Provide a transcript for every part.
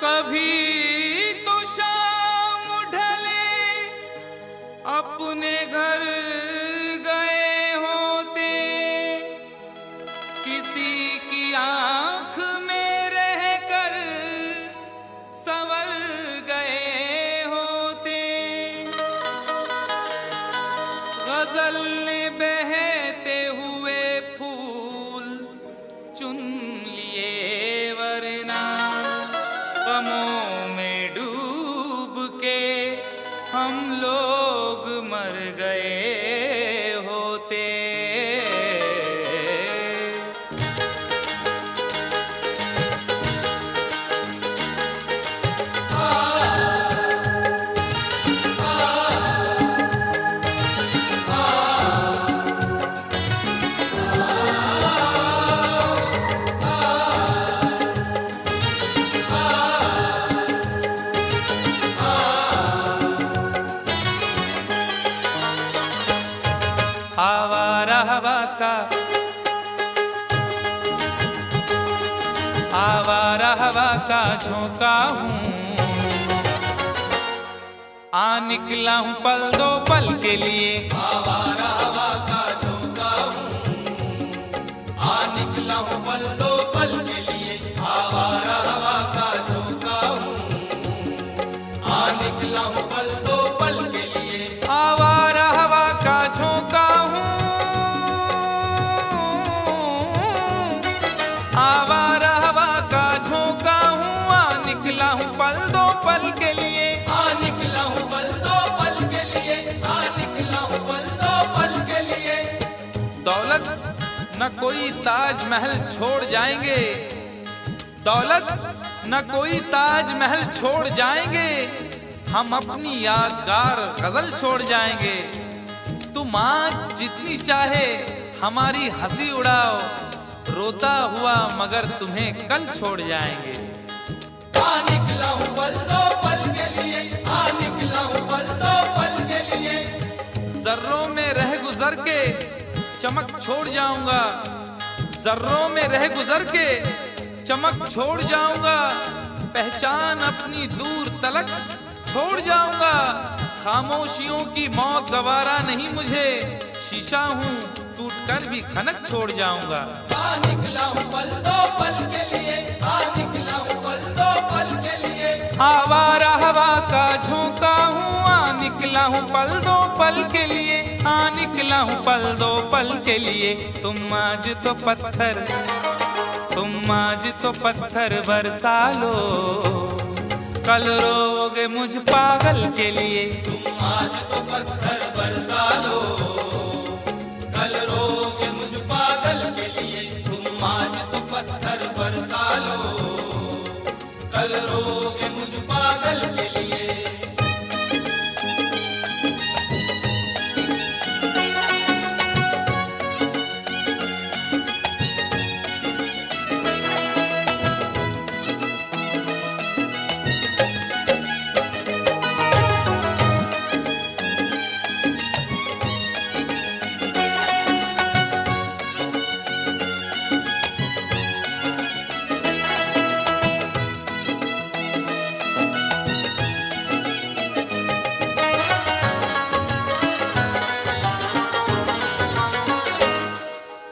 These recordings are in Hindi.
कभी तो शाम ढले अपने घर गए होते, किसी की आंख में रहकर संवर गए होते। गजल ने बहते हुए फूल चुन लिए, वरना गमों में डूब के हम लोग मर गए होते। आवारा हवा का झोंका हूँ, आ निकला हूँ पल दो पल के लिए। आवारा हवा का झोंका हूँ, आ निकला हूँ पल दो पल के लिए। आवारा हवा का झोंका हूँ, आ निकला हूँ पल दो पल के लिए। आवारा हवा का झोंका हूँ, आवारा हवा का झोंका हूँ, आ निकला हूँ पल दो पल के लिए। आ निकला हूँ पल दो पल के लिए, आ निकला हूँ पल दो पल के लिए। दौलत न कोई ताजमहल छोड़ जाएंगे, दौलत न कोई ताजमहल छोड़ जाएंगे, हम अपनी यादगार गजल छोड़ जाएंगे। तुम आज जितनी चाहे हमारी हंसी उड़ाओ, रोता हुआ मगर तुम्हें कल छोड़ जाएंगे। आ निकला हूँ पल दो पल के लिए, आ निकला हूँ पल दो पल के लिए। जर्रों में रह गुजर के चमक छोड़ जाऊंगा, जर्रों में रह गुजर के चमक छोड़ जाऊंगा, पहचान अपनी दूर तलक छोड़ जाऊंगा। खामोशियों की मौत गवारा नहीं मुझे, शीशा हूँ टूट कर भी खनक छोड़ जाऊंगा। आ निकला हूँ पल दो पल के लिए, आ निकला हूँ पल दो पल के लिए। आवारा हवा का झोंका हूँ, आ निकला हूँ पल दो पल के लिए, आ निकला हूँ पल दो पल के लिए। तुम आज तो पत्थर, तुम आज तो पत्थर बरसा लो, कल रोगे मुझ पागल के लिए। तुम आज तो पत्थर बरसा लो, कल रोगे मुझ पागल के लिए। तुम आज तो पत्थर बरसा लो, कल रोगे मुझ पागल के लिए।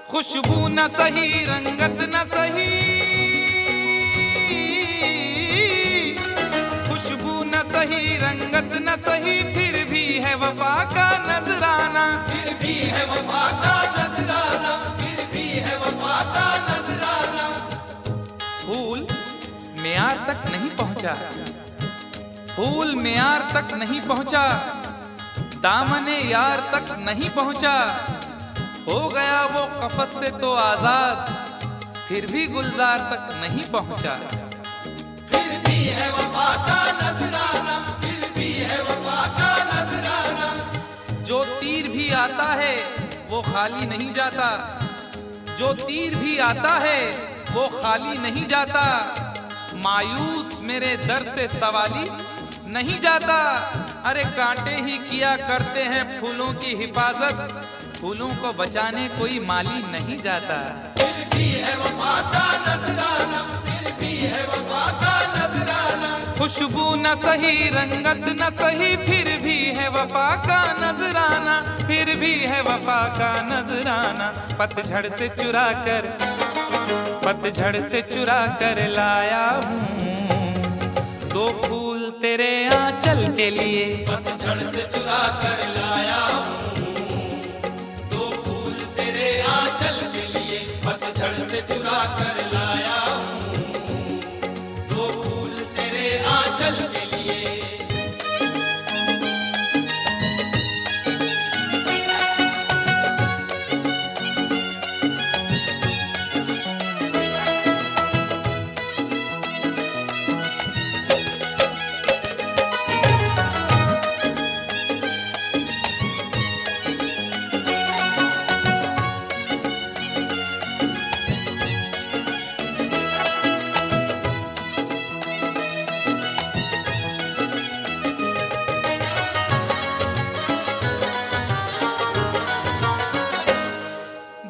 खुशबू न सही, रंगत न सही, खुशबू न सही, रंगत न सही, फिर भी है वफा का नजराना। फिर भी है वफा का नजराना, फिर भी है वफा का नजराना। फूल मेयार तक नहीं पहुंचा, फूल मेयार तक नहीं पहुंचा, दामने यार तक नहीं पहुंचा, हो गया वो कफस से तो आजाद, फिर भी गुलजार तक नहीं पहुंचा। फिर भी है वफा का नजराना, फिर भी है वफा का नजराना। जो तीर भी आता है वो खाली नहीं जाता, जो तीर भी आता है वो खाली नहीं जाता, मायूस मेरे दर से सवाली नहीं जाता। अरे कांटे ही किया करते हैं फूलों की हिफाजत, फूलों को बचाने कोई माली नहीं जाता। फिर भी है वफा का नजराना, फिर भी है वफा का नजराना। खुशबू न सही रंगत न सही, फिर भी है वफा का नजराना, फिर भी है वफा का नजराना। पतझड़ से चुरा कर लाया हूँ दो फूल तेरे आंचल के लिए। पतझड़ से चुरा कर लाया हूँ दो फूल तेरे आंचल के लिए। पतझड़ से चुरा कर लाया हूँ दो फूल तेरे आंचल के लिए।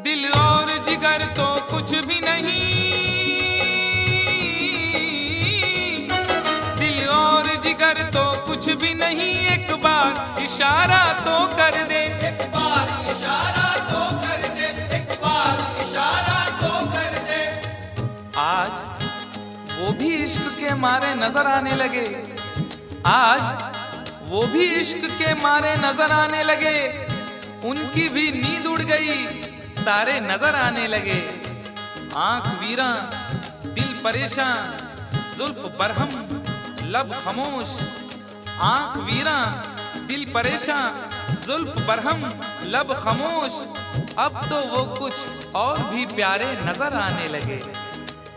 दिल और जिगर तो कुछ भी नहीं, दिल और जिगर तो कुछ भी नहीं, एक बार इशारा तो कर दे। एक बार इशारा तो कर दे, एक बार इशारा तो कर दे। आज वो भी इश्क के मारे नजर आने लगे, आज वो भी इश्क के मारे नजर आने लगे। उनकी भी नींद उड़ गई, तारे नजर आने लगे। आंख वीरा दिल परेशान, जुल्फ बरहम लब खामोश। आंख वीरा दिल परेशान, जुल्फ बरहम लब खामोश। अब तो वो कुछ और भी प्यारे नजर आने लगे।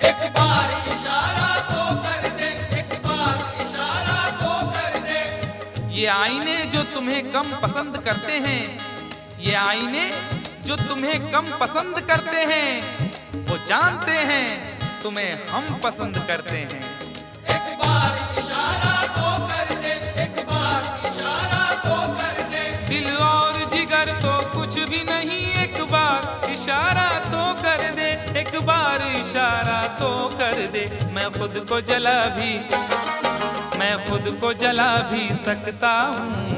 एक बार इशारा तो कर दे, एक बार इशारा तो कर दे। ये आईने जो तुम्हें कम पसंद करते हैं, ये आईने जो तुम्हें कम पसंद करते हैं, वो जानते हैं तुम्हें हम पसंद करते हैं। एक बार इशारा तो कर दे, एक बार इशारा तो कर दे। दिल और जिगर तो कुछ भी नहीं, एक बार इशारा तो कर दे, एक बार इशारा तो कर दे। मैं खुद को जला भी सकता हूँ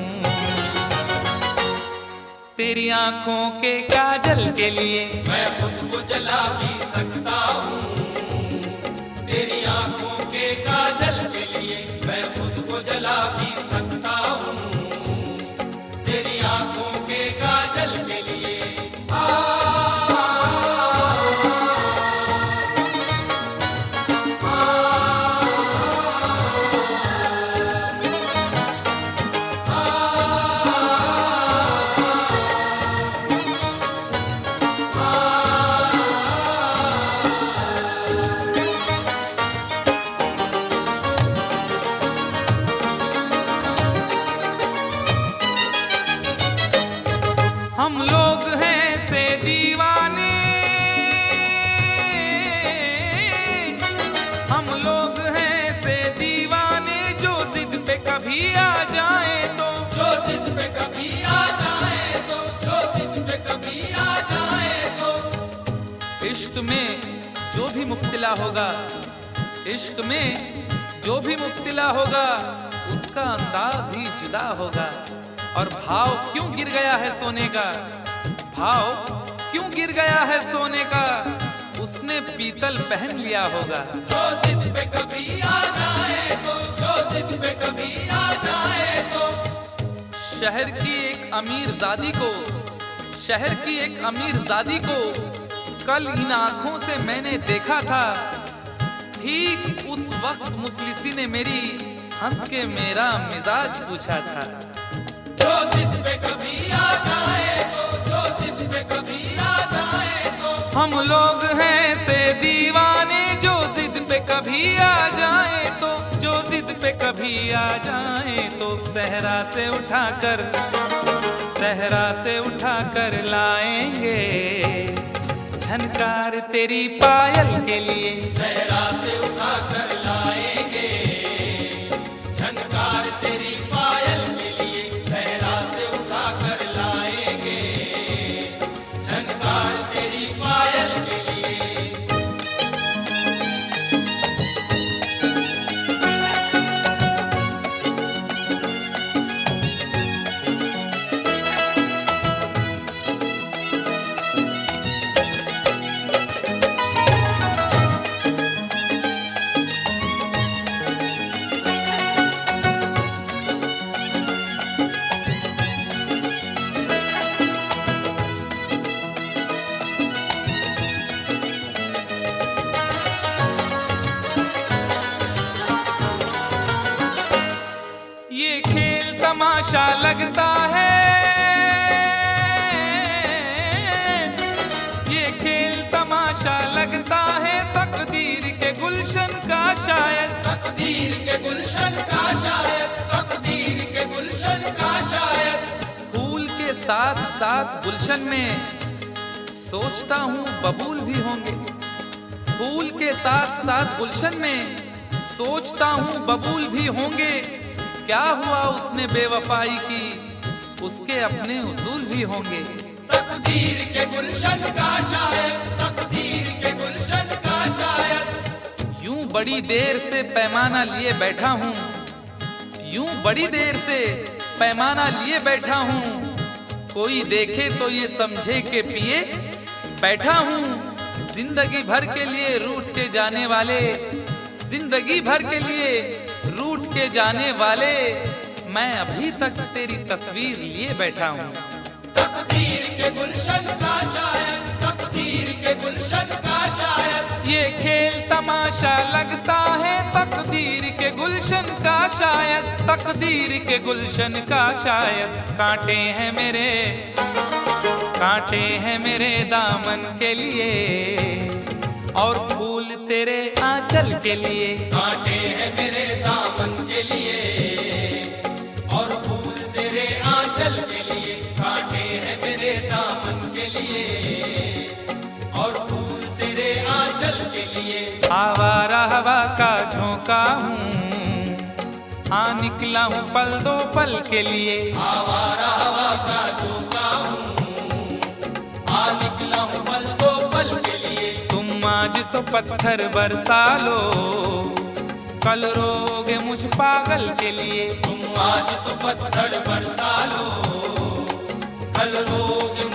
तेरी आंखों के काजल के लिए। मैं खुद को जला भी सकता हूँ तेरी आंखों के काजल के लिए। मैं खुद को जला भी सकता हूँ तेरी आंखों के काजल के लिए। हम लोग हैं से दीवाने, हम लोग हैं से दीवाने, जो जिद पे कभी आ जाए तो, जो जिद पे कभी आ जाए तो, जो जिद पे कभी आ जाए तो। इश्क में जो भी मुब्तला होगा, इश्क में जो भी मुब्तला होगा, उसका अंदाज ही जुदा होगा। और भाव क्यों गिर गया है सोने का, भाव क्यों गिर गया है सोने का, उसने पीतल पहन लिया होगा। जो जिद पे कभी आ जाए तो, जो जिद पे कभी आ जाए तो। शहर की एक अमीरजादी को, शहर की एक अमीरजादी को कल इन आंखों से मैंने देखा था। ठीक उस वक्त मुफलिसी ने मेरी हंस के मेरा मिजाज पूछा था। जो जिद पे कभी आ जाए तो, जो जिद पे कभी आ जाए तो। हम लोग हैं से दीवाने, जो जिद पे कभी आ जाए तो, जो जिद पे कभी आ जाए तो। सहरा से उठाकर लाएंगे झनकार तेरी पायल के लिए। सहरा से उठा कर लाएंगे झनकार तेरी पायल के लिए। सहरा से उठा कर लाएंगे झनकार तेरी पायल के लिए। तमाशा लगता है, ये खेल तमाशा लगता है, तकदीर के गुलशन का शायद, तकदीर के गुलशन का शायद, तकदीर के गुलशन का शायद। फूल के साथ साथ गुलशन में सोचता हूँ बबूल भी होंगे। फूल के साथ साथ गुलशन में सोचता हूँ बबूल भी होंगे। क्या हुआ उसने बेवफाई की, उसके अपने उसूल भी होंगे। तकदीर के गुलशन का शायद, तकदीर के गुलशन का शायद। यूं बड़ी देर से पैमाना लिए बैठा हूँ, यूं बड़ी देर से पैमाना लिए बैठा हूँ, कोई देखे तो ये समझे के पिए बैठा हूँ। जिंदगी भर के लिए रूठ के जाने वाले, जिंदगी भर के लिए रूठ के जाने वाले, मैं अभी तक तेरी तस्वीर लिए बैठा हूँ। तकदीर के गुलशन का शायद, तकदीर के गुलशन का शायद। ये खेल तमाशा लगता है, तकदीर के गुलशन का शायद, तकदीर के गुलशन का शायद। कांटे हैं मेरे, कांटे हैं मेरे दामन के लिए, और फूल तेरे आंचल के लिए। कांटे हैं मेरे दामन के लिए, और फूल तेरे आंचल के लिए। कांटे हैं मेरे दामन के लिए, और फूल तेरे आंचल के लिए। आवारा हवा का झोंका हूँ, हाँ निकला हूँ पल दो पल के लिए। आवारा हवा का झोंका हूँ, आ निकला हूँ पल दो पल के लिए। तुम आज तो पत्थर बरसा लो, कल रोगे मुझ पागल के लिए। तुम आज तो पत्थर बरसा लो, कल रोगे